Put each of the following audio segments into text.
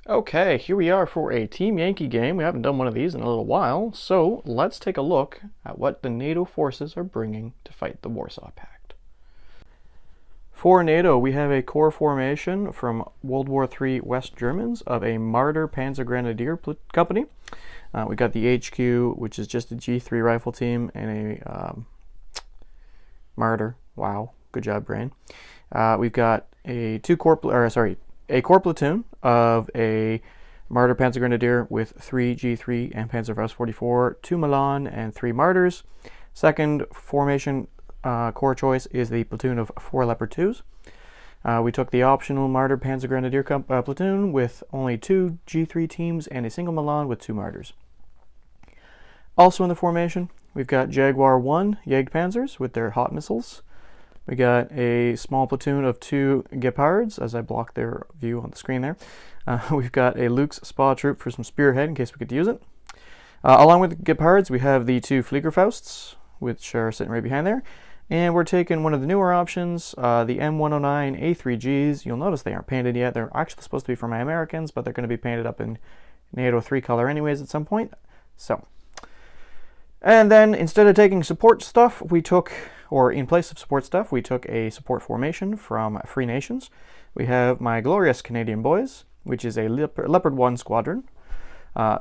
Okay, here we are for a Team Yankee game. We haven't done one of these in a little while, so let's take a look at what the NATO forces are bringing to fight the Warsaw Pact. For NATO, we have a core formation from World War III West Germans of a Marder Panzer Grenadier Company. We got the HQ, which is just a G3 rifle team, and a Marder. Wow, good job, Brain. We've got a core platoon of a Marder Panzer Grenadier with 3 G3 and Panzerfaust 44, 2 Milan, and 3 Marders. Second formation core choice is the platoon of 4 Leopard 2s. We took the optional Marder Panzer Grenadier platoon with only 2 G3 teams and a single Milan with 2 Marders. Also in the formation, we've got Jaguar 1 Jagdpanzers with their hot missiles. We got a small platoon of 2 Gepards, as I blocked their view on the screen there. We've got a Luke's Spa troop for some spearhead in case we could use it. Along with the Gepards, we have the 2 Fliegerfausts, which are sitting right behind there. And we're taking one of the newer options, the M109 A3Gs. You'll notice they aren't painted yet. They're actually supposed to be for my Americans, but they're going to be painted up in NATO 3 color anyways at some point. And then instead of taking support stuff, in place of support stuff, we took a support formation from Free Nations. We have my glorious Canadian boys, which is a Leopard 1 squadron.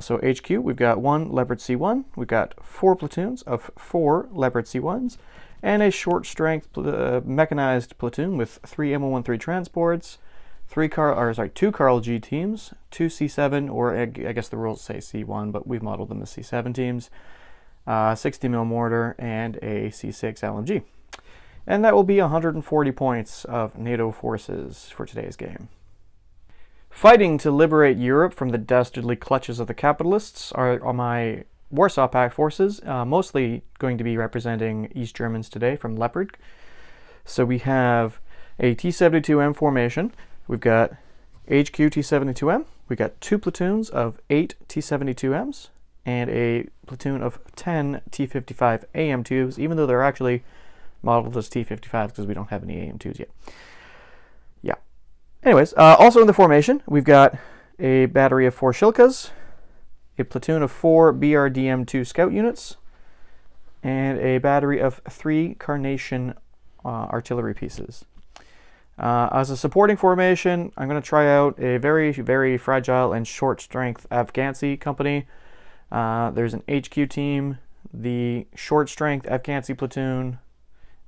So HQ, we've got 1 Leopard C1, we've got 4 platoons of 4 Leopard C1s, and a short strength mechanized platoon with 3 MO13 transports, 2 Carl G teams, 2 C7, or I guess the rules say C1, but we've modeled them as C7 teams, 60 mil mortar, and a C6 LMG. And that will be 140 points of NATO forces for today's game. Fighting to liberate Europe from the dastardly clutches of the capitalists are my Warsaw Pact forces, mostly going to be representing East Germans today from Leopard. So we have a T-72M formation. We've got HQ T-72M. We've got 2 platoons of 8 T-72Ms and a platoon of 10 T-55 AM2s, even though they're actually modeled as T-55s because we don't have any AM2s yet. Yeah. Anyways, also in the formation, we've got a battery of 4 Shilkas, a platoon of 4 BRDM-2 scout units, and a battery of 3 Carnation artillery pieces. As a supporting formation, I'm going to try out a very, very fragile and short strength Afghansi company. There's an HQ team, the short strength Afghansi platoon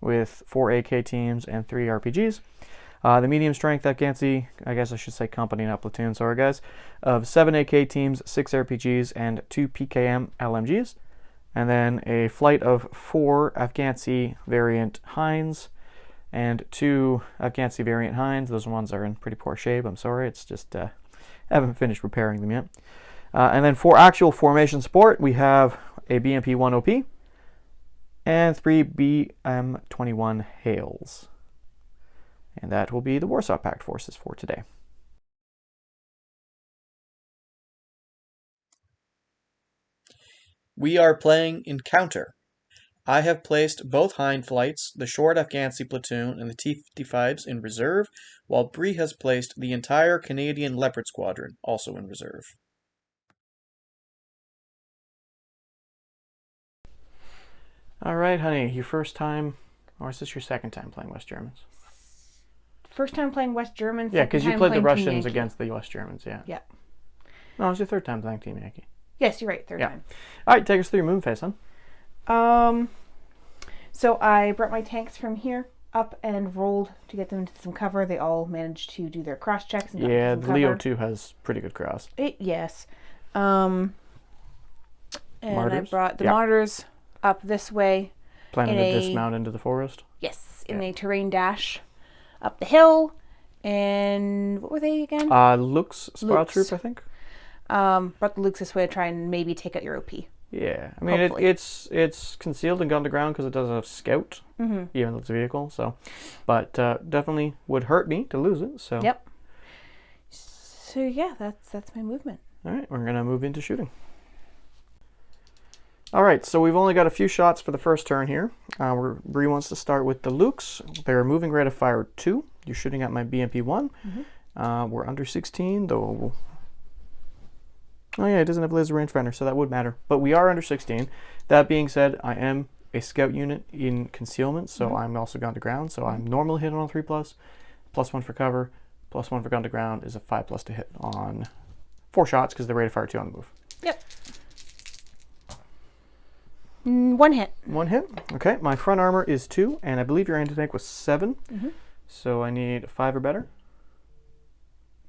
with 4 AK teams and 3 RPGs. The medium strength Afghansi, I guess I should say company, not platoon, sorry guys, of 7 AK teams, 6 RPGs, and 2 PKM LMGs. And then a flight of 4 Afghansi variant Hinds and 2 Afghansi variant Hinds. Those ones are in pretty poor shape, I'm sorry, it's just I haven't finished repairing them yet. And then for actual formation support, we have a BMP-1 OP and 3 BM-21 Hales. And that will be the Warsaw Pact forces for today. We are playing Encounter. I have placed both Hind flights, the short Afghansi platoon, and the T-55s in reserve, while Bree has placed the entire Canadian Leopard squadron also in reserve. All right, honey, your first time, or is this your second time playing West Germans? First time playing West Germans. Yeah, because you played the Russians Yankee against the West Germans, yeah. Yeah. No, it's your third time playing Team Yankee. Yes, you're right, third time. All right, take us through your moon phase, hon. So I brought my tanks from here up and rolled to get them into some cover. They all managed to do their cross checks. And yeah, the Leo 2 has pretty good cross. Yes. And Martyrs? I brought the Martyrs up this way. Planning to dismount into the forest? Yes, in a terrain dash up the hill. And what were they again? Luke's Spa troop, I think. Brought the Luke's this way to try and maybe take out your OP. Yeah, I mean it's concealed and gone to ground because it doesn't have scout, even though it's a vehicle. So, but definitely would hurt me to lose it. So. Yep. So yeah, that's my movement. All right, we're gonna move into shooting. All right, so we've only got a few shots for the first turn here. Bree wants to start with the Lukes. They're moving rate of fire 2. You're shooting at my BMP-1. We're under 16, though Oh yeah, it doesn't have laser rangefinder, so that would matter. But we are under 16. That being said, I am a scout unit in concealment, so I'm also gun to ground. So I'm normally hit on a 3+, +1 for cover, +1 for gun to ground is a 5+ to hit on 4 shots because they're rate of fire 2 on the move. Yep. 1 hit. 1 hit. Okay, my front armor is 2, and I believe your anti-tank was 7. So I need 5 or better.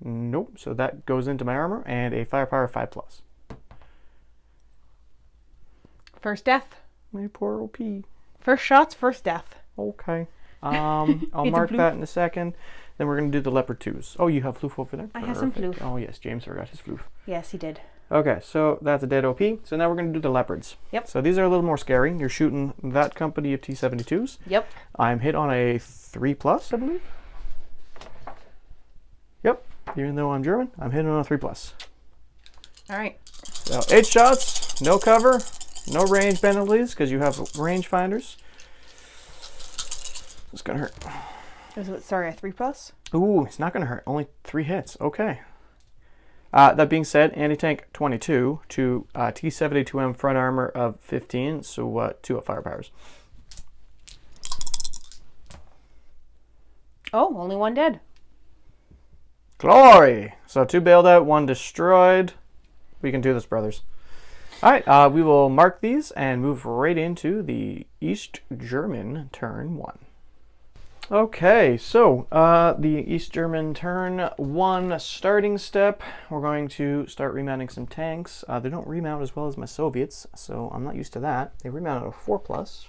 Nope. So that goes into my armor, and a firepower of 5+. First death. My poor OP. First shots, first death. Okay. I'll mark that in a second. Then we're going to do the leopard 2s. Oh, you have floof over there? I have some floof. Oh, yes. James forgot his floof. Yes, he did. Okay, so that's a dead OP. So now we're going to do the leopards. Yep. So these are a little more scary. You're shooting that company of T-72s. Yep. I'm hit on a 3+, I believe. Yep. Even though I'm German, I'm hitting on a 3+. All right. So 8 shots, no cover, no range penalties because you have range finders. It's going to hurt. Sorry, a 3+? Ooh, it's not going to hurt. Only 3 hits. Okay. That being said, anti-tank 22 to T-72M front armor of 15, so 2 firepowers. Oh, only 1 dead. Glory! So 2 bailed out, 1 destroyed. We can do this, brothers. Alright, we will mark these and move right into the East German turn 1. Okay, so the East German turn 1 starting step, we're going to start remounting some tanks. They don't remount as well as my Soviets, so I'm not used to that. They remount at a 4+.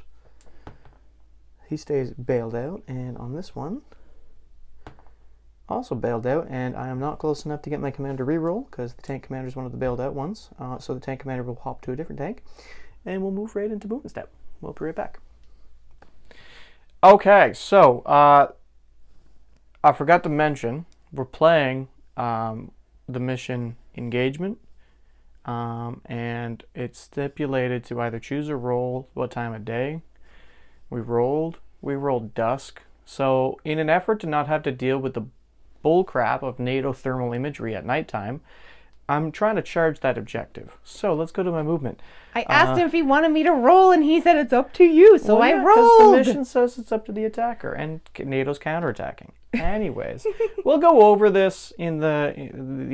He stays bailed out, and on this one, also bailed out, and I am not close enough to get my commander reroll because the tank commander is one of the bailed out ones. So the tank commander will hop to a different tank, and we'll move right into movement step. We'll be right back. Okay, so I forgot to mention we're playing the mission engagement, and it's stipulated to either choose or roll what time of day. We rolled dusk. So in an effort to not have to deal with the bullcrap of NATO thermal imagery at nighttime, I'm trying to charge that objective. So let's go to my movement. I asked him if he wanted me to roll, and he said it's up to you, so I rolled. Because the mission says it's up to the attacker, and NATO's counterattacking. Anyways, we'll go over this in the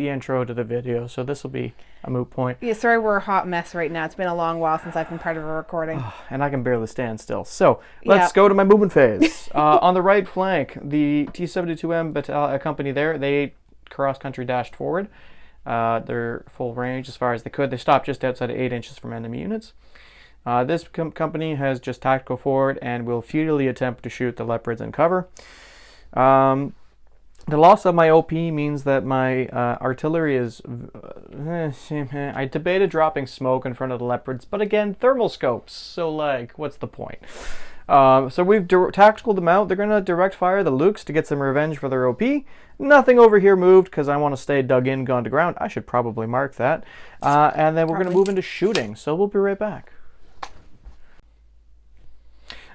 intro to the video, so this will be a moot point. Yeah, sorry, we're a hot mess right now. It's been a long while since I've been part of a recording. And I can barely stand still. So let's go to my movement phase. On the right flank, the T-72M company there, they cross-country dashed forward. They're full range as far as they could. They stopped just outside of 8 inches from enemy units. This company has just tactical forward and will futilely attempt to shoot the leopards in cover. The loss of my OP means that my artillery is... I debated dropping smoke in front of the leopards, but again, thermal scopes, so like, what's the point? So we've tactical them out. They're going to direct fire the Lukes to get some revenge for their OP. Nothing over here moved because I want to stay dug in, gun to ground. I should probably mark that. And then we're going to move into shooting. So we'll be right back.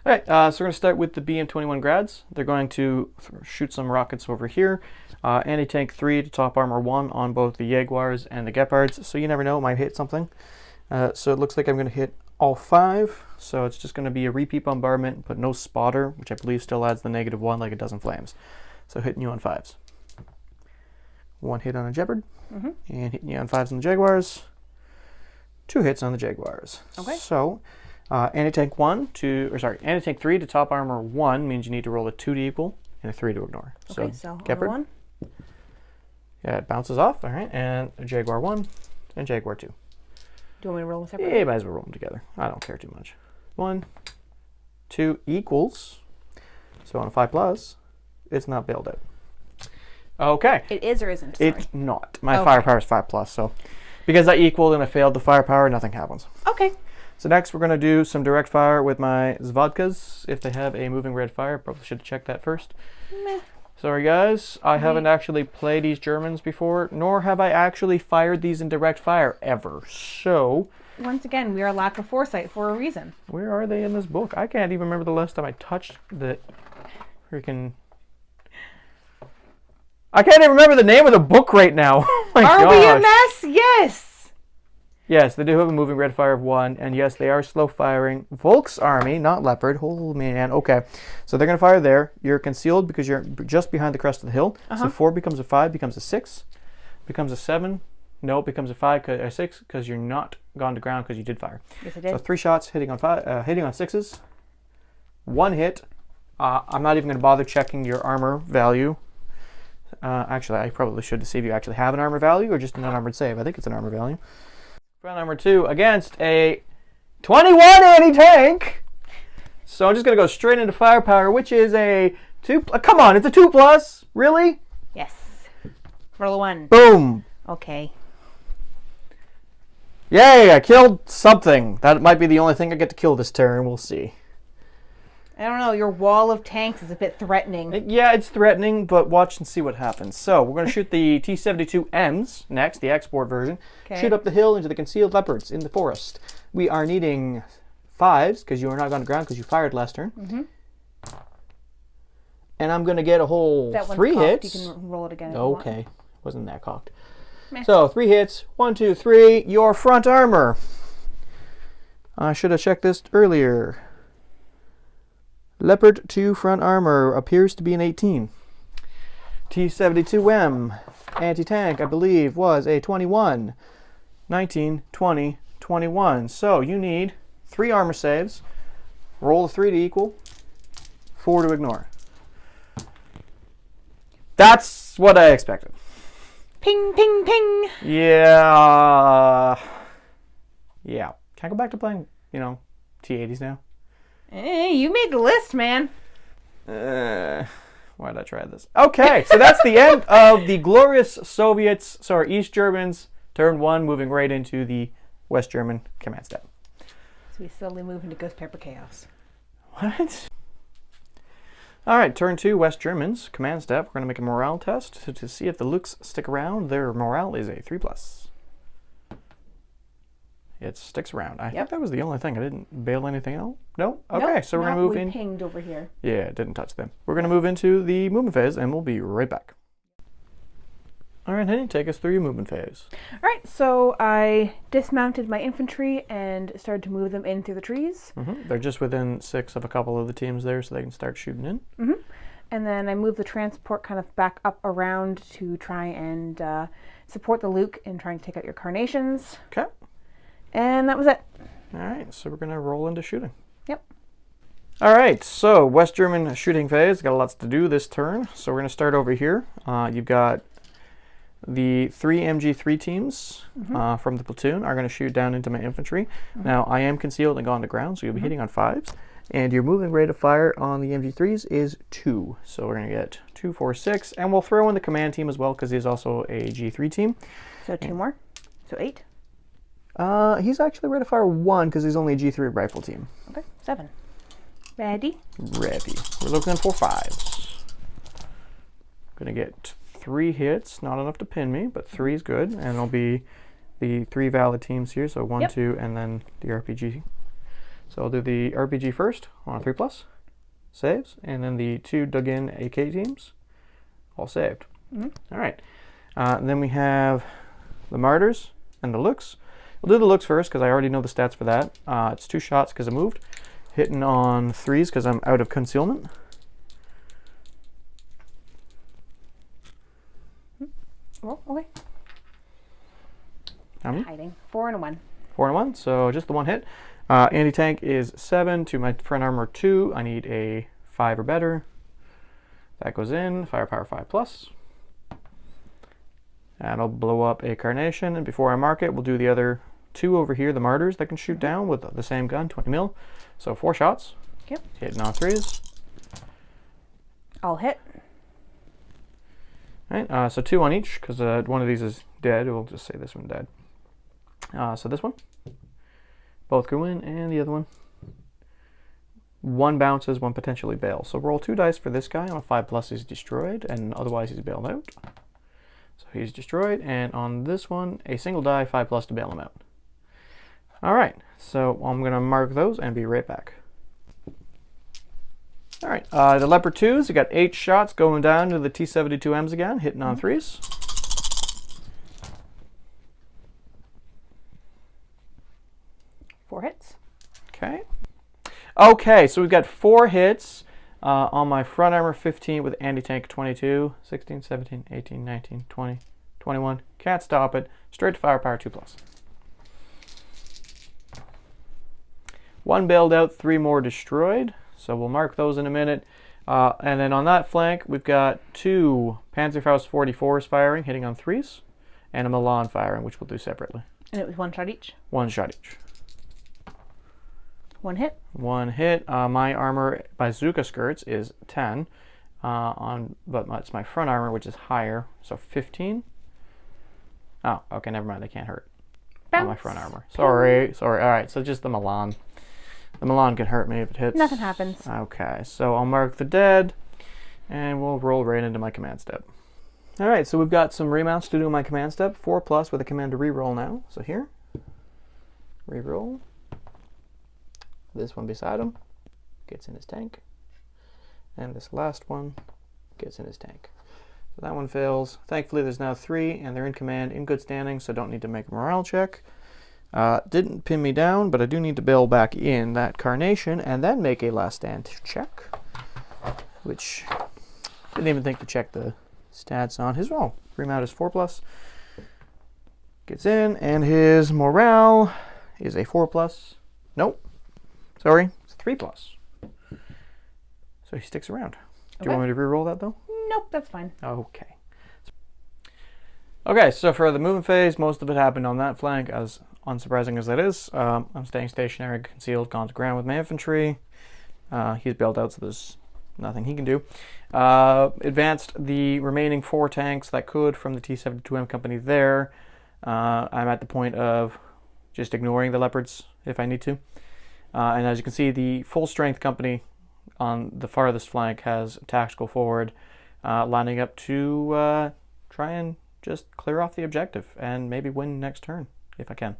All right, so we're going to start with the BM-21 grads. They're going to shoot some rockets over here. Anti-tank 3 to top armor 1 on both the Jaguars and the Gepards. So you never know, it might hit something. So it looks like I'm going to hit all 5. So it's just going to be a repeat bombardment, but no spotter, which I believe still adds the -1 like it does in flames. So hitting you on 5s. 1 hit on a Gepard, and hitting you on 5s on the Jaguars. 2 hits on the Jaguars. Okay. So anti-tank 3 to top armor 1 means you need to roll a 2 to equal and a 3 to ignore. Okay, so Gepard. 1. Yeah, it bounces off. All right, and a Jaguar 1 and Jaguar 2. Do you want me to roll them separately? Yeah, you might as well roll them together. I don't care too much. 1, 2 equals. So on a 5+, it's not bailed out. Okay. It is or isn't? Sorry. It's not. My firepower is 5+, so because I equaled and I failed the firepower, nothing happens. Okay. So next we're going to do some direct fire with my Zvodkas, if they have a moving red fire. Probably should have checked that first. Meh. Sorry guys, I haven't actually played these Germans before, nor have I actually fired these in direct fire ever. So once again, we are lack of foresight for a reason. Where are they in this book? I can't even remember the last time I touched the freaking... I can't even remember the name of the book right now. Oh my gosh. We a mess? Yes. Yes, they do have a moving red fire of 1, and yes, they are slow firing. Volk's army, not Leopard. Oh man, okay. So they're going to fire there. You're concealed because you're just behind the crest of the hill. So 4 becomes a 5, becomes a 6, becomes a 7. No, it becomes a 5, a 6 because you're not gone to ground because you did fire. Yes, I did. So 3 shots hitting on 6s. 1 hit. I'm not even going to bother checking your armor value. Actually, I probably should to see if you actually have an armor value or just an unarmored save. I think it's an armor value. Front armor 2 against a 21 anti-tank. So I'm just going to go straight into firepower, which is a 2. Come on, it's a 2+. Really? Yes. Roll a 1. Boom. Okay. Yay, I killed something. That might be the only thing I get to kill this turn. We'll see. I don't know, your wall of tanks is a bit threatening. Yeah, it's threatening, but watch and see what happens. So, we're going to shoot the T-72Ms next, the export version. Okay. Shoot up the hill into the concealed leopards in the forest. We are needing 5s, because you are not on the ground because you fired last turn. Mm-hmm. And I'm going to get a whole That one's 3 cocked. hits. You can roll it again if you Okay, wasn't that cocked. Meh. So, 3 hits. 1, 2, 3. Your front armor. I should have checked this earlier. Leopard 2 front armor appears to be an 18. T-72M anti-tank, I believe, was a 21. 19, 20, 21. So you need 3 armor saves. Roll a 3 to equal. 4 to ignore. That's what I expected. Ping, ping, ping. Yeah. Yeah. Can I go back to playing, T-80s now? Hey, you made the list, man. Why did I try this? Okay, so that's the end of the glorious East Germans, turn 1, moving right into the West German command step. So we slowly move into Ghost Pepper Chaos. What? All right, turn 2, West Germans, command step. We're going to make a morale test to see if the Lukes stick around. Their morale is a 3+. It sticks around. I think that was the only thing. I didn't bail anything out. No? Okay, Nope, so we're going to move in. We pinged over here. Yeah, it didn't touch them. We're going to move into the movement phase, and we'll be right back. All right, Henny, take us through your movement phase. All right, so I dismounted my infantry and started to move them in through the trees. Mm-hmm. They're just within 6 of a couple of the teams there, so they can start shooting in. Mm-hmm. And then I moved the transport kind of back up around to try and support the Luke in trying to take out your carnations. Okay. And that was it. All right, so we're going to roll into shooting. Yep. All right, so West German shooting phase. Got lots to do this turn. So we're going to start over here. You've got the 3 MG3 teams from the platoon are going to shoot down into my infantry. Now, I am concealed and gone to ground, so you'll be hitting on 5s. And your moving rate of fire on the MG3s is 2. So we're going to get 2, 4, 6. And we'll throw in the command team as well because he's also a G3 team. So 2 more. So 8. He's actually rate of fire 1 because he's only a G3 rifle team. Okay, 7. Ready? Ready. We're looking for 5s. Gonna get 3 hits. Not enough to pin me, but 3 is good. And it'll be the 3 valid teams here. So 1, 2, and then the RPG. So I'll do the RPG first on a 3+. Saves. And then the 2 dug-in AK teams. All saved. All right. Then we have the Martyrs and the Looks. We'll do the Looks first because I already know the stats for that. It's 2 shots because I moved. Hitting on 3s because I'm out of concealment. Oh, okay. Hiding. 4 and a 1. 4 and 1, so just the 1 hit. Anti-tank is 7 to my front armor 2. I need a 5 or better. That goes in. Firepower 5+. That'll blow up a carnation, and before I mark it, we'll do the other 2 over here, the Martyrs, that can shoot down with the same gun, 20 mil. So 4 shots. Yep. Hitting on 3s. All hit. All right, so 2 on each, because one of these is dead. We'll just say this one dead. So this one. Both go in, and the other one. 1 bounces, 1 potentially bails. So roll 2 dice for this guy. On a 5+, he's destroyed, and otherwise he's bailed out. So he's destroyed, and on this one, a single die, 5+ to bail him out. All right, so I'm going to mark those and be right back. All right, the Leopard 2s, you got 8 shots going down to the T-72Ms again, hitting on 3s. 4 hits. Okay. Okay, so we've got 4 hits on my front armor 15 with anti-tank 22, 16, 17, 18, 19, 20, 21. Can't stop it. Straight to firepower 2+. 1 bailed out, 3 more destroyed. So we'll mark those in a minute. And then on that flank, we've got 2 Panzerfaust 44s firing, hitting on 3s, and a Milan firing, which we'll do separately. And it was 1 shot each? 1 shot each. 1 hit? 1 hit. My armor bazooka skirts is 10, but it's my front armor, which is higher, so 15. Oh, okay, never mind. They can't hurt on my front armor. Sorry. All right, so just the Milan. The Milan can hurt me if it hits. Nothing happens. Okay, so I'll mark the dead, and we'll roll right into my command step. All right, so we've got some remounts to do in my command step. 4+ with a command to reroll now. So here, reroll. This one beside him gets in his tank, and this last one gets in his tank. So that one fails. Thankfully, there's now 3, and they're in command, in good standing, so don't need to make a morale check. Didn't pin me down, but I do need to bail back in that Carnation and then make a last stand check, which didn't even think to check the stats on his. Oh, remount is 4+. Gets in, and his morale is a 4+. Nope. Sorry, it's 3+. So he sticks around. Do you want me to re-roll that though? Nope, that's fine. Okay. Okay, so for the movement phase, most of it happened on that flank, as unsurprising as that is. I'm staying stationary, concealed, gone to ground with my infantry. He's bailed out, so there's nothing he can do. Advanced the remaining 4 tanks that could from the T-72M company there. I'm at the point of just ignoring the Leopards if I need to. And as you can see, the full strength company on the farthest flank has tactical forward, lining up to try and just clear off the objective and maybe win next turn if I can.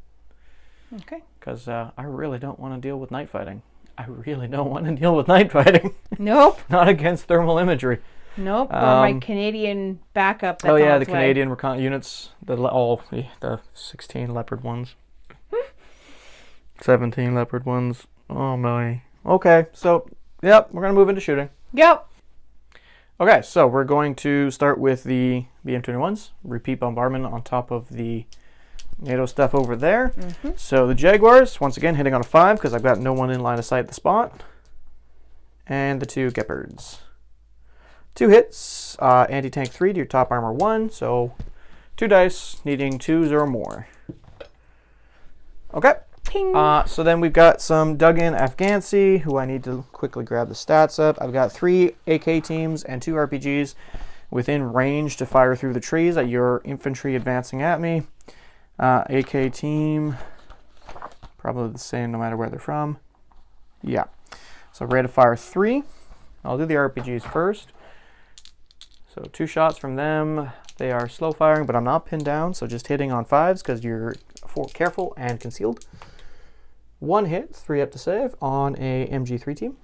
Okay. Because I really don't want to deal with night fighting. I really don't want to deal with night fighting. Nope. Not against thermal imagery. Nope. Or my Canadian backup. That's oh yeah, on the its way. Canadian recon units, the 16 Leopard ones, 17 Leopard ones. Oh my. Okay, so yep, we're gonna move into shooting. Yep. Okay, so we're going to start with the BM-21s, repeat bombardment on top of the NATO stuff over there. Mm-hmm. So the Jaguars, once again, hitting on a 5 because I've got no one in line of sight at the spot. And the 2 Gepards. 2 hits, anti-tank 3 to your top armor 1, so 2 dice, needing 2s or more. Okay. Ping. So then we've got some dug-in Afghansi, who I need to quickly grab the stats up. I've got 3 AK teams and 2 RPGs within range to fire through the trees at your infantry advancing at me. AK team, probably the same no matter where they're from. Yeah. So rate of fire 3. I'll do the RPGs first. So 2 shots from them. They are slow firing, but I'm not pinned down, so just hitting on 5s because you're careful and concealed. 1 hit, 3 up to save on a MG3 team.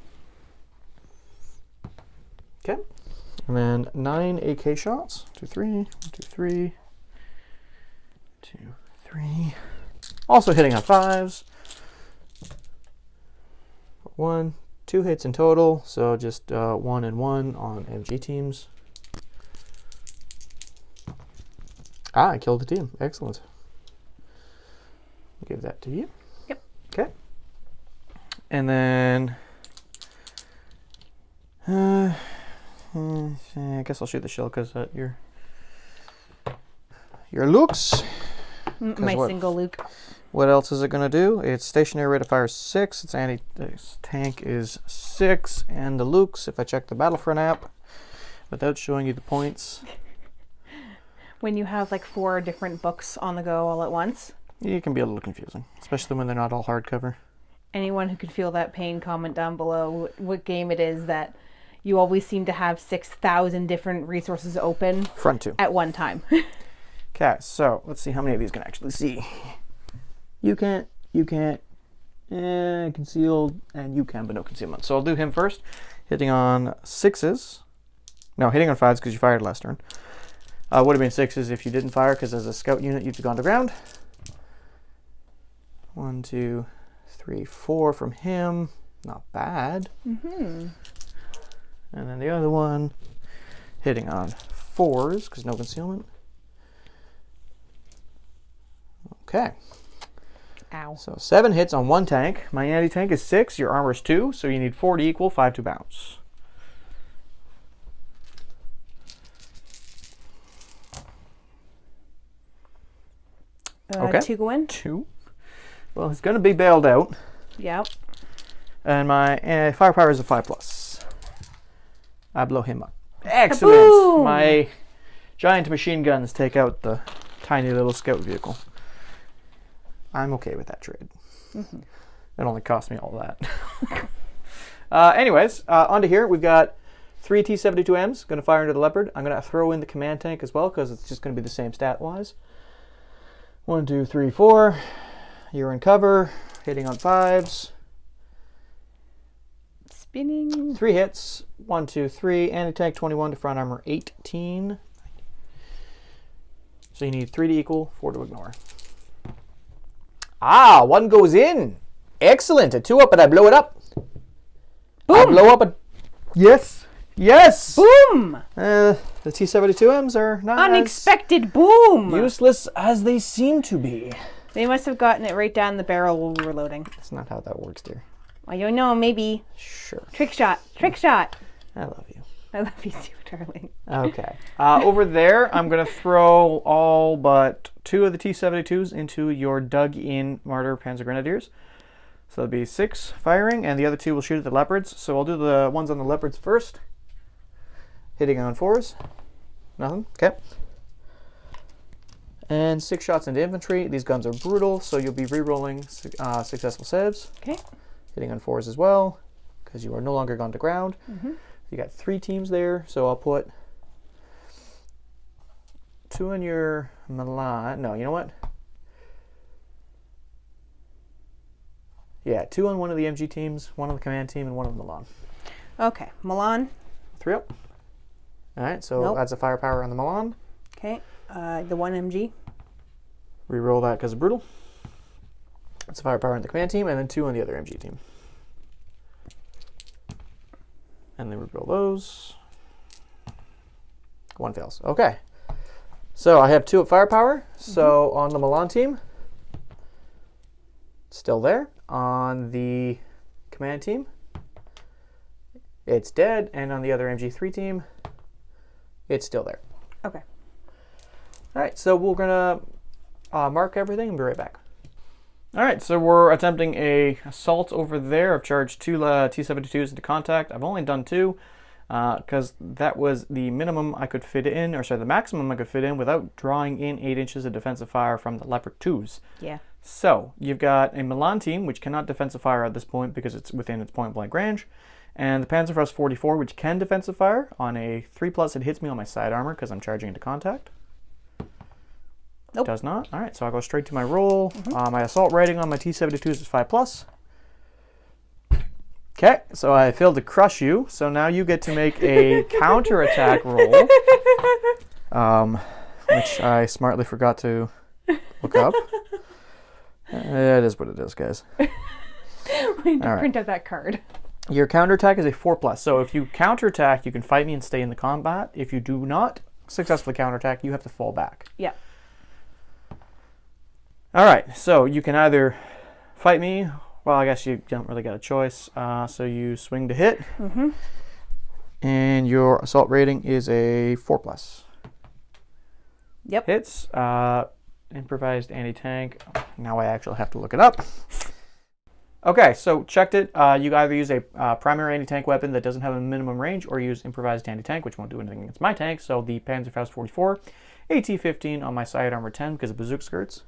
Okay. And then 9 AK shots. 2, 3, 1, 2, 3. 2, 3. Also hitting on 5s. 1, 2 hits in total, so just 1 and 1 on MG teams. I killed the team. Excellent. Give that to you. Yep. Okay. And then I guess I'll shoot the shell because your Luke's. My single Luke. What else is it going to do? Its stationary rate of fire is 6. Its tank is 6. And the Luke's, if I check the Battlefront app without showing you the points. When you have like 4 different books on the go all at once. It can be a little confusing, especially when they're not all hardcover. Anyone who could feel that pain, comment down below what game it is that you always seem to have 6,000 different resources open. Front 2. At one time. Okay, so let's see how many of these can actually see. You can't, concealed, and you can, but no concealment. So I'll do him first, hitting on 6s. No, hitting on 5s because you fired last turn. Would have been 6s if you didn't fire, because as a scout unit, you'd have gone to ground. 1, 2, 3, 4 from him. Not bad. Mm-hmm. And then the other one hitting on 4s because no concealment. Okay. Ow. So 7 hits on 1 tank. My anti-tank is 6. Your armor is 2. So you need 4 to equal, 5 to bounce. Okay. 2 go in. 2. Well, he's going to be bailed out. Yep. And my firepower is a 5+. I blow him up. Excellent. Kaboom! My giant machine guns take out the tiny little scout vehicle. I'm okay with that trade. Mm-hmm. It only cost me all that. Anyways, onto here. We've got 3 T-72Ms going to fire into the Leopard. I'm going to throw in the command tank as well because it's just going to be the same stat-wise. 1, 2, 3, 4. You're in cover. Hitting on 5s. Spinning. 3 hits. 1, 2, 3. Anti-tank 21 to front armor 18. So you need 3 to equal, 4 to ignore. Ah, 1 goes in. Excellent. A 2 up and I blow it up. Boom. I blow up a... Yes. Yes. Boom. The T-72Ms are not Unexpected boom. as useless as they seem to be. They must have gotten it right down the barrel while we were loading. That's not how that works, dear. I don't know, maybe. Sure. Trick shot. Trick shot. I love you. I love you too, darling. Okay. Over there, I'm going to throw all but 2 of the T-72s into your dug-in Martyr Panzer Grenadiers. So that'll be 6 firing, and the other 2 will shoot at the Leopards. So I'll do the ones on the Leopards first. Hitting on 4s. Nothing. Okay. And 6 shots into infantry. These guns are brutal, so you'll be re-rolling successful saves. Okay. Hitting on 4s as well, because you are no longer gone to ground. Mm-hmm. You got 3 teams there, so I'll put 2 in your Milan. No, you know what? Yeah, 2 on one of the MG teams, 1 on the command team, and 1 on Milan. Okay. Milan. 3 up. All right, so Nope. that's a firepower on the Milan. Okay. The 1 MG. Reroll that because of brutal. That's a firepower on the command team, and then 2 on the other MG team. And then reroll those. 1 fails. Okay. So I have 2 at firepower. So on the Milan team, still there. On the command team, it's dead. And on the other MG3 team, it's still there. Okay. All right, so we're gonna mark everything and be right back. All right, so we're attempting a assault over there. I've charged 2 T-72s into contact. I've only done 2 because that was the minimum I could fit in, or sorry, the maximum I could fit in without drawing in 8 inches of defensive fire from the Leopard 2s. Yeah. So you've got a Milan team, which cannot defensive fire at this point because it's within its point-blank range, and the Panzerfaust 44, which can defensive fire. On a 3+, it hits me on my side armor because I'm charging into contact. Nope. Does not. All right, so I'll go straight to my roll. My assault rating on my T-72s is 5+. Okay, so I failed to crush you, so now you get to make a counterattack roll, which I smartly forgot to look up. It is what it is, guys. We need to All right. print out that card. Your counterattack is a 4+. So if you counterattack, you can fight me and stay in the combat. If you do not successfully counterattack, you have to fall back. Yeah. All right, so you can either fight me. Well, I guess you don't really got a choice. So you swing to hit. Mm-hmm. And your assault rating is a 4+. Yep. Hits. Improvised anti-tank. Now I actually have to look it up. Okay, so checked it. You either use a primary anti-tank weapon that doesn't have a minimum range, or use improvised anti-tank, which won't do anything against my tank. So the Panzerfaust 44, AT-15 on my side armor 10 because of bazooka skirts.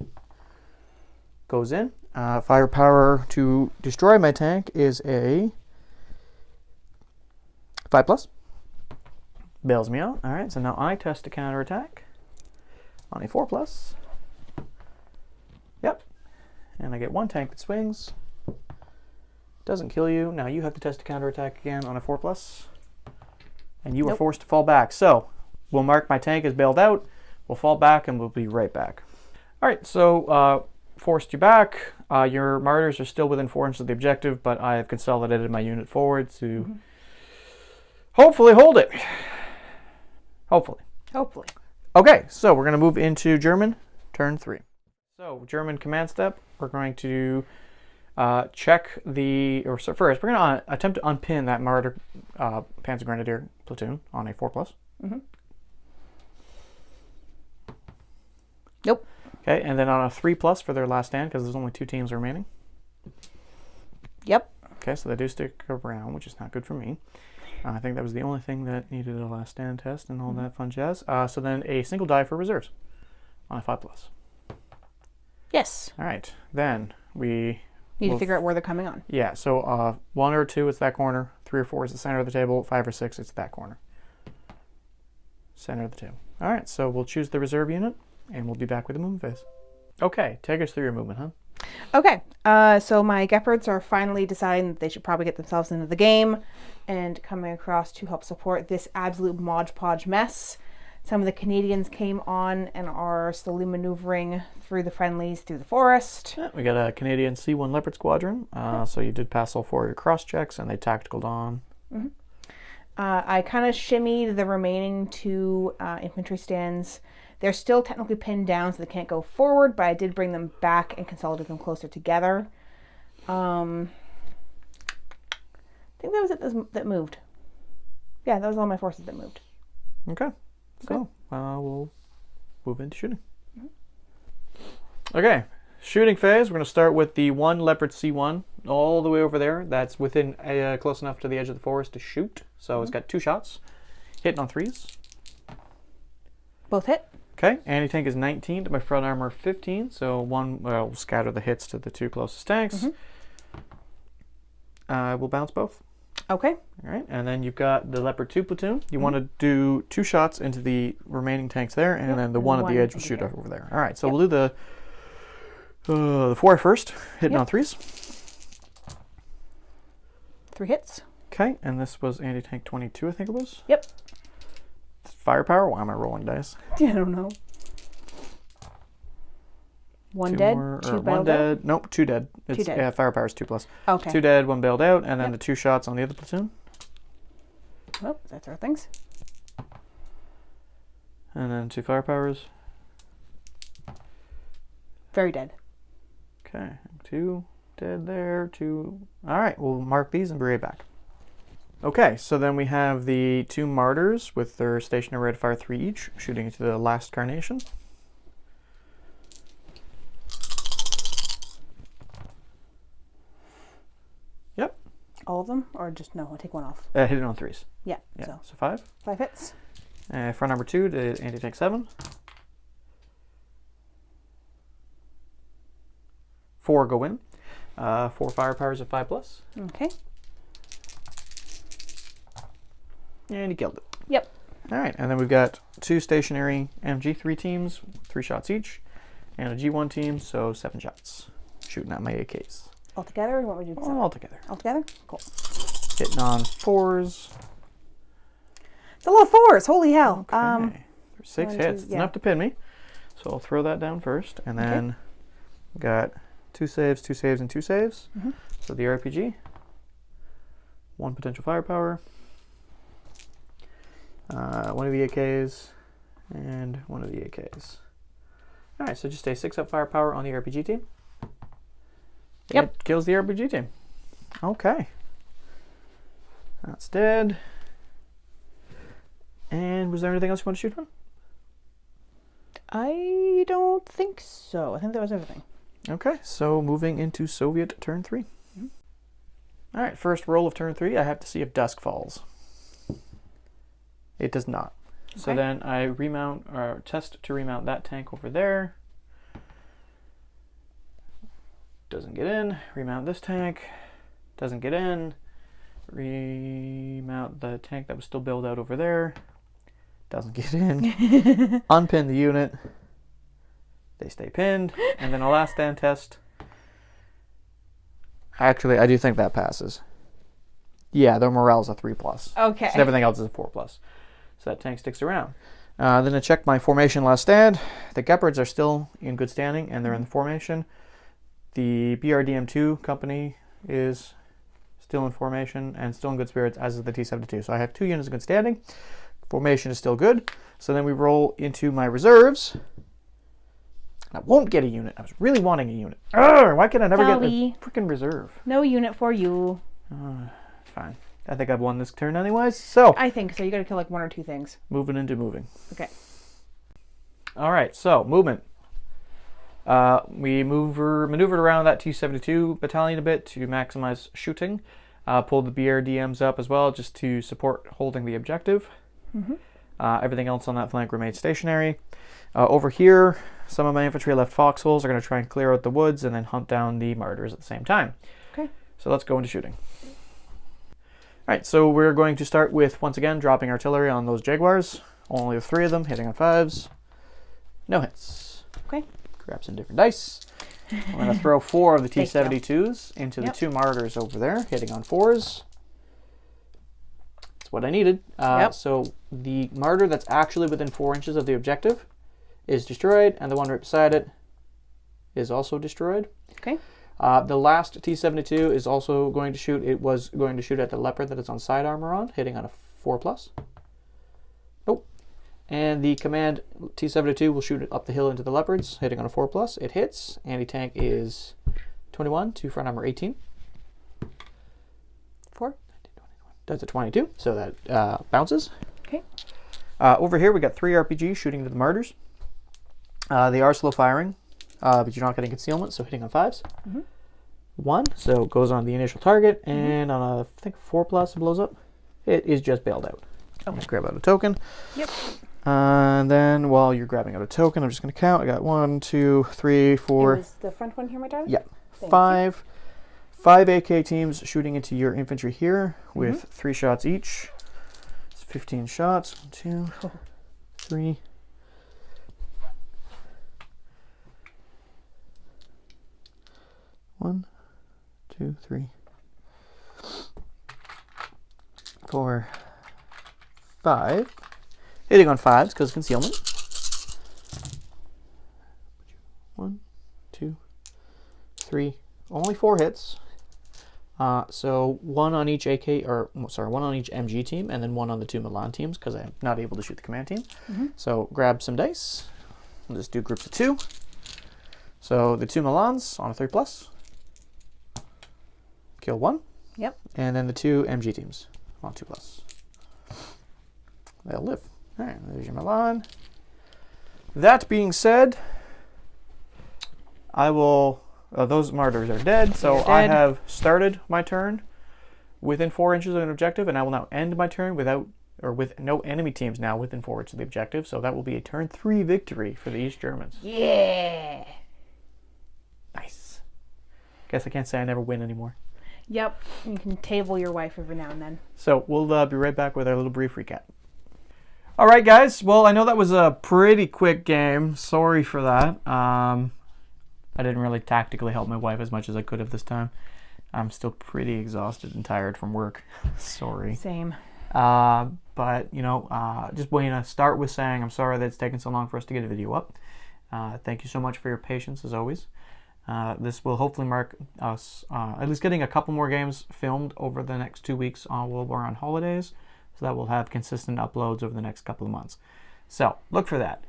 Goes in. Firepower to destroy my tank is a 5+. Bails me out. All right, so now I test a counterattack on a 4+. Yep. And I get 1 tank that swings. Doesn't kill you. Now you have to test a counterattack again on a 4+. And you are forced to fall back. So we'll mark my tank as bailed out. We'll fall back and we'll be right back. All right, so forced you back. Your martyrs are still within 4 inches of the objective, but I have consolidated my unit forward to hopefully hold it. Hopefully. Hopefully. Okay, so we're going to move into German, turn 3. So, German command step, we're going to check first, we're going to attempt to unpin that Martyr Panzer Grenadier platoon on a 4+. Nope. Okay, and then on a 3+ for their last stand, because there's only 2 teams remaining. Yep. Okay, so they do stick around, which is not good for me. I think that was the only thing that needed a last stand test and all that fun jazz. So then a single die for reserves on a 5+. Yes. All right, then we need to figure out where they're coming on. Yeah, so 1 or 2, it's that corner. 3 or 4 is the center of the table. 5 or 6, it's that corner. Center of the table. All right, so we'll choose the reserve unit, and we'll be back with the movement phase. Okay, take us through your movement, huh? Okay, so my Gephards are finally deciding that they should probably get themselves into the game and coming across to help support this absolute Mod Podge mess. Some of the Canadians came on and are slowly maneuvering through the friendlies through the forest. Yeah, we got a Canadian C1 Leopard Squadron, so you did pass all 4 of your cross checks, and they tacticaled on. I kind of shimmied the remaining 2 infantry stands. They're still technically pinned down, so they can't go forward, but I did bring them back and consolidate them closer together. I think that was it that moved. Yeah, that was all my forces that moved. Okay. So, we'll move into shooting. Okay, shooting phase. We're going to start with the 1 Leopard C1 all the way over there. That's within close enough to the edge of the forest to shoot. So it's got 2 shots, hitting on 3s. Both hit. Okay, anti-tank is 19 to my front armor 15. So we'll scatter the hits to the 2 closest tanks. We'll bounce both. Okay. All right, and then you've got the Leopard 2 platoon. You want to do 2 shots into the remaining tanks there, and then the one at the edge will shoot over there. All right, so we'll do the 4 first, hitting on 3s. 3 hits. Okay, and this was anti-tank 22, I think it was. Yep. Firepower? Why am I rolling dice? I don't know. 1 2 dead, more, 2 1 bailed dead. out? Nope, 2 dead. 2 dead. Yeah, firepower is 2+. Okay. 2 dead, 1 bailed out, and then the 2 shots on the other platoon. Oh, that's our things. And then 2 firepowers. Very dead. Okay, 2 dead there, 2. All right, we'll mark these and be right back. Okay, so then we have the 2 martyrs with their stationary rate of fire 3 each, shooting into the last carnation. Yep. All of them? Or just, no, I'll take 1 off. Hit it on 3s. Yeah, So 5. 5 hits. Front number 2 to anti-tank 7. 4 go in. 4 firepowers of 5+. Okay. And he killed it. Yep. All right, and then we've got 2 stationary MG3 teams, 3 shots each, and a G1 team, so 7 shots. Shooting at my AKs. All together? Or what would you do? All together. All together? Cool. Hitting on 4s. It's a lot of 4s. Holy hell. Okay. 6 1, hits. 2, It's enough to pin me. So I'll throw that down first, and then we got 2 saves, 2 saves, and 2 saves. So the RPG. 1 potential firepower. 1 of the AKs, and 1 of the AKs. All right, so just a 6 up firepower on the RPG team. Yep. It kills the RPG team. Okay. That's dead. And was there anything else you want to shoot on? I don't think so. I think that was everything. Okay, so moving into Soviet turn 3. All right, first roll of turn 3, I have to see if dusk falls. It does not. Okay. So then I remount, or test to remount that tank over there. Doesn't get in. Remount this tank. Doesn't get in. Remount the tank that was still built out over there. Doesn't get in. Unpin the unit. They stay pinned. And then a last stand test. Actually, I do think that passes. Yeah, their morale's a 3+. Okay. So everything else is a 4+. So that tank sticks around. Then I check my formation last stand. The Gephards are still in good standing, and they're in the formation. The BRDM2 company is still in formation and still in good spirits, as is the T-72. So I have 2 units in good standing. Formation is still good. So then we roll into my reserves. I won't get a unit. I was really wanting a unit. Urgh, why can I never get a freaking reserve? No unit for you. Fine. I think I've won this turn anyways. So I think so. You got to kill like 1 or 2 things. Moving into moving. Okay. All right. So movement. We maneuvered around that T-72 battalion a bit to maximize shooting. Pulled the BRDMs up as well just to support holding the objective. Everything else on that flank remained stationary. Over here, some of my infantry left foxholes. Are going to try and clear out the woods and then hunt down the martyrs at the same time. Okay. So let's go into shooting. All right, so we're going to start with, once again, dropping artillery on those Jaguars. Only 3 of them, hitting on 5s. No hits. Okay. Grab some different dice. I'm going to throw 4 of the T-72s into the 2 martyrs over there, hitting on 4s. That's what I needed. So the martyr that's actually within 4 inches of the objective is destroyed, and the one right beside it is also destroyed. Okay. The last T-72 is also going to shoot. It was going to shoot at the leopard that it's on side armor on, hitting on a 4+. Nope. And the command T-72 will shoot it up the hill into the leopards, hitting on a 4+. It hits. Anti-tank is 21 to front armor 18. 4. That's a 22, so that bounces. Okay. Over here we got 3 RPGs shooting to the martyrs. They are slow firing, but you're not getting concealment, so hitting on 5s. 1, so it goes on the initial target, and on a, I think 4+ it blows up. It is just bailed out. Okay. Let's grab out a token. Yep. And then while you're grabbing out a token, I'm just going to count. I got 1, 2, 3, 4. It was the front one here, my darling? Yeah. 5 AK teams shooting into your infantry here with 3 shots each. It's 15 shots. 1, 2, 3. 1, 2, 3, 4, 5. Hitting on 5s because concealment. 1, 2, 3. Only 4 hits. So 1 on each AK, 1 on each MG team, and then 1 on the 2 Milan teams because I'm not able to shoot the command team. So grab some dice. We'll just do groups of 2. So the 2 Milans on a 3+. Kill 1. Yep. And then the 2 MG teams on 2+. They'll live. All right, there's your Milan. That being said, I will. Those martyrs are dead, so I have started my turn within 4 inches of an objective, and I will now end my turn with no enemy teams now within 4 inches of the objective. So that will be a turn 3 victory for the East Germans. Yeah. Nice. Guess I can't say I never win anymore. Yep. You can table your wife every now and then. So we'll be right back with our little brief recap. All right, guys. Well, I know that was a pretty quick game. Sorry for that. I didn't really tactically help my wife as much as I could have this time. I'm still pretty exhausted and tired from work. Sorry. Same. But, just want to start with saying I'm sorry that it's taken so long for us to get a video up. Thank you so much for your patience, as always. This will hopefully mark us at least getting a couple more games filmed over the next 2 weeks while we're on holidays, so that we'll have consistent uploads over the next couple of months. So look for that.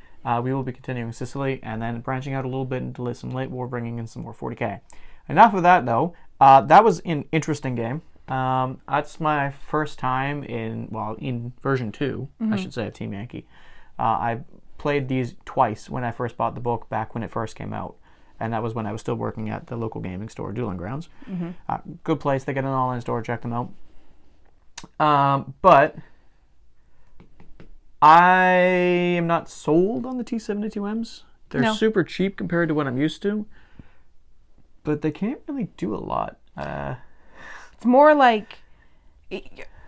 We will be continuing Sicily and then branching out a little bit into some late war, bringing in some more 40k. Enough of that, though. That was an interesting game. That's my first time in version 2, I should say, of Team Yankee. I played these twice when I first bought the book back when it first came out. And that was when I was still working at the local gaming store, Dueling Grounds. Good place. They get an online store. Check them out. But I am not sold on the T-72Ms. They're super cheap compared to what I'm used to. But they can't really do a lot. It's more like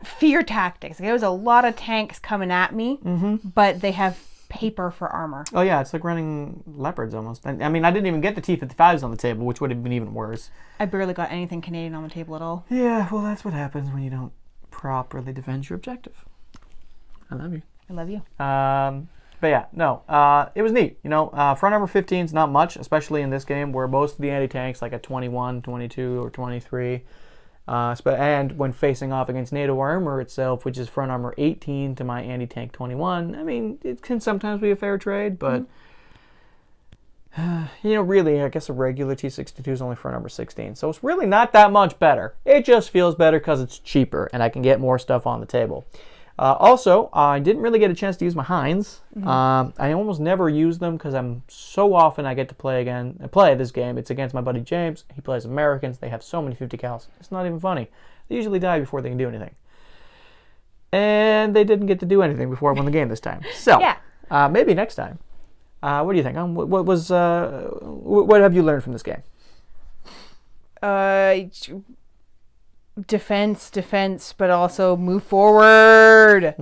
fear tactics. There was a lot of tanks coming at me, but they have paper for armor. Oh yeah, it's like running leopards almost. I mean, I didn't even get the T-55s on the table, which would have been even worse. I barely got anything Canadian on the table at all. Yeah, well, that's what happens when you don't properly defend your objective. I love you. I love you. But yeah, no, it was neat. Front armor 15 is not much, especially in this game where most of the anti-tanks like at 21, 22, or 23. And when facing off against NATO armor itself, which is front armor 18 to my anti-tank 21, I mean, it can sometimes be a fair trade, but really, I guess a regular T62 is only front armor 16, so it's really not that much better. It just feels better because it's cheaper, and I can get more stuff on the table. Also, I didn't really get a chance to use my Hinds. I almost never use them because I'm so often I get to play this game. It's against my buddy James. He plays Americans. They have so many 50 cals. It's not even funny. They usually die before they can do anything. And they didn't get to do anything before I won the game this time. So, yeah. Maybe next time. What do you think? What have you learned from this game? Defense, but also move forward.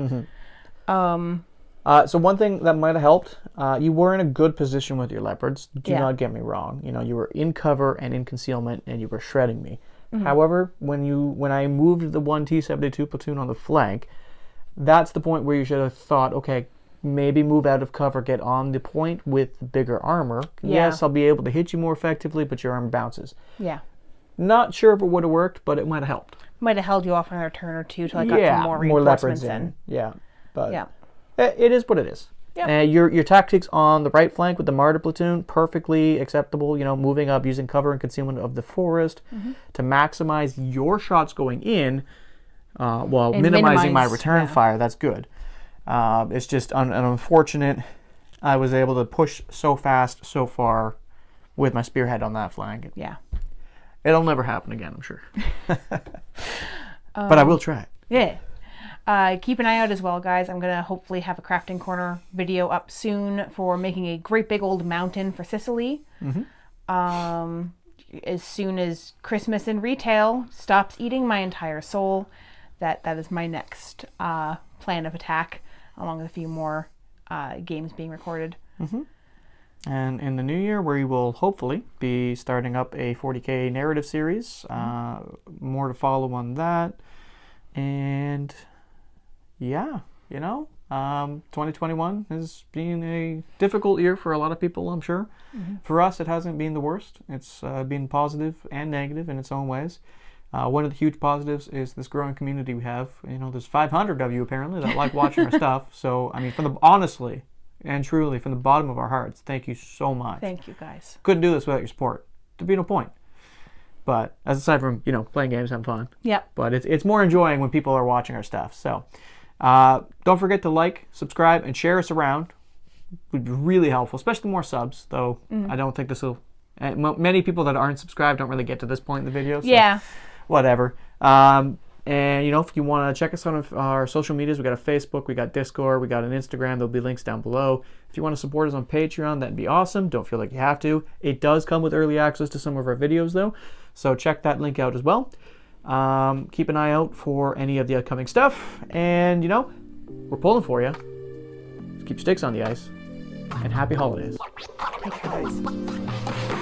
So one thing that might have helped, you were in a good position with your leopards. Do not get me wrong. You were in cover and in concealment, and you were shredding me. However, when I moved the one T-72 platoon on the flank, that's the point where you should have thought, okay, maybe move out of cover, get on the point with bigger armor. Yes, I'll be able to hit you more effectively, but your armor bounces. Yeah. Not sure if it would have worked, but it might have helped. Might have held you off another turn or two till I got some more reinforcements in. Yeah, but it is what it is. Yep. Your tactics on the right flank with the Martyr platoon, perfectly acceptable. Moving up, using cover and concealment of the forest to maximize your shots going in, while minimizing my return fire. That's good. It's just unfortunate I was able to push so fast, so far with my spearhead on that flank. Yeah. It'll never happen again, I'm sure. But I will try it. Yeah. Keep an eye out as well, guys. I'm going to hopefully have a crafting corner video up soon for making a great big old mountain for Sicily. As soon as Christmas in retail stops eating my entire soul, that is my next plan of attack, along with a few more games being recorded. And in the new year, we will hopefully be starting up a 40K narrative series. More to follow on that. And yeah, 2021 has been a difficult year for a lot of people, I'm sure. For us, it hasn't been the worst. It's been positive and negative in its own ways. One of the huge positives is this growing community we have. There's 500 of you apparently that like watching our stuff. So, I mean, honestly and truly, from the bottom of our hearts, thank you so much. Thank you, guys. Couldn't do this without your support. There'd be no point. But aside from, playing games, having fun. Yeah. But it's more enjoying when people are watching our stuff. So, don't forget to like, subscribe, and share us around. Would be really helpful, especially more subs, though I don't think this will... Many people that aren't subscribed don't really get to this point in the video. So whatever. And, if you want to check us on our social medias, we got a Facebook, we got Discord, we got an Instagram. There'll be links down below. If you want to support us on Patreon, that'd be awesome. Don't feel like you have to. It does come with early access to some of our videos, though. So check that link out as well. Keep an eye out for any of the upcoming stuff. And, we're pulling for you. Just keep your sticks on the ice. And happy holidays. Take care, guys.